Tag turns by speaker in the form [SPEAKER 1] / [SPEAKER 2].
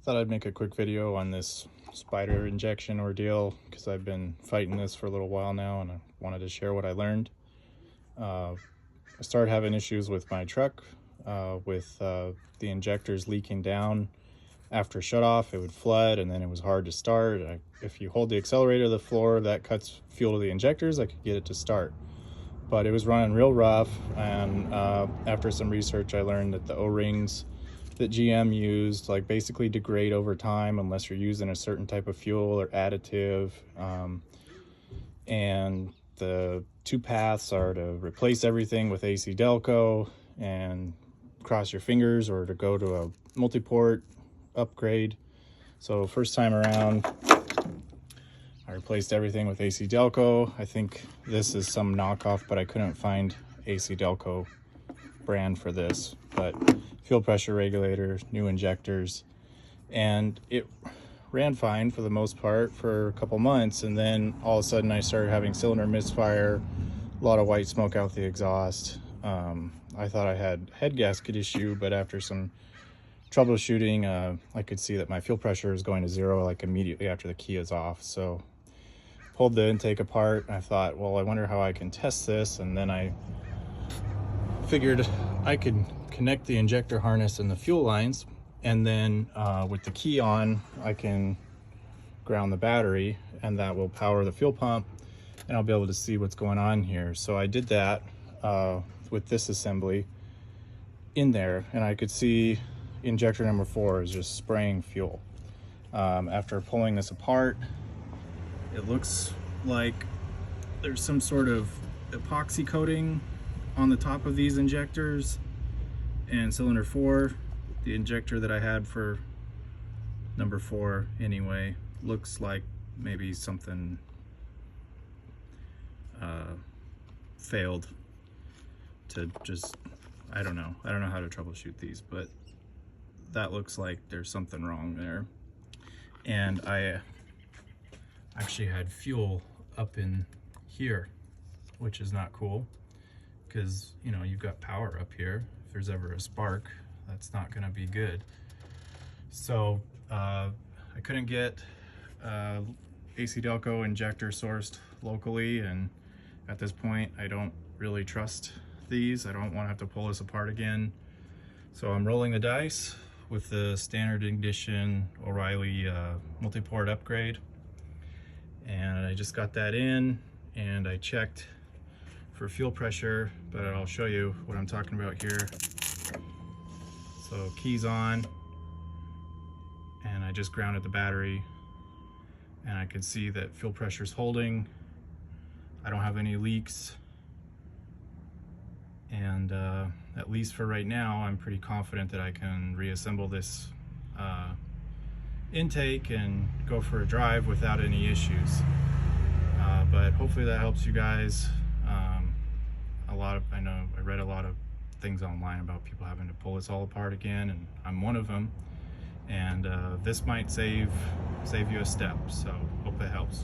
[SPEAKER 1] Thought I'd make a quick video on this spider injection ordeal because I've been fighting this for a little while now, and I wanted to share what I learned. I started having issues with my truck with the injectors leaking down. After shutoff, it would flood and then it was hard to start. If you hold the accelerator to the floor, that cuts fuel to the injectors. I could get it to start, but it was running real rough. And after some research, I learned that the O-rings that GM used basically degrade over time unless you're using a certain type of fuel or additive. And the two paths are to replace everything with AC Delco and cross your fingers, or to go to a multi-port upgrade. So first time around, I replaced everything with AC Delco. I think this is some knockoff, but I couldn't find AC Delco brand for this. But fuel pressure regulator, new injectors, and it ran fine for the most part for a couple months, and then all of a sudden I started having cylinder misfire, a lot of white smoke out the exhaust. I thought I had head gasket issue, but after some troubleshooting, I could see that my fuel pressure is going to zero immediately after the key is off. So pulled the intake apart, and I thought, well, I wonder how I can test this. And then I figured I could connect the injector harness and the fuel lines, and then with the key on, I can ground the battery, and that will power the fuel pump, and I'll be able to see what's going on here. So I did that with this assembly in there, and I could see injector number 4 is just spraying fuel. After pulling this apart, it looks like there's some sort of epoxy coating on the top of these injectors, and cylinder 4, the injector that I had for number 4 anyway, looks like maybe something failed to just, I don't know how to troubleshoot these, but that looks like there's something wrong there. And I actually had fuel up in here, which is not cool, because you've got power up here. If there's ever a spark, that's not going to be good. So I couldn't get AC Delco injector sourced locally, and at this point I don't really trust these. I don't want to have to pull this apart again. So I'm rolling the dice with the standard ignition O'Reilly multi-port upgrade, and I just got that in, and I checked for fuel pressure, but I'll show you what I'm talking about here. So keys on, and I just grounded the battery, and I can see that fuel pressure is holding. I don't have any leaks, and at least for right now, I'm pretty confident that I can reassemble this intake and go for a drive without any issues. But hopefully that helps you guys. I know I read a lot of things online about people having to pull this all apart again, and I'm one of them. And this might save you a step. So hope it helps.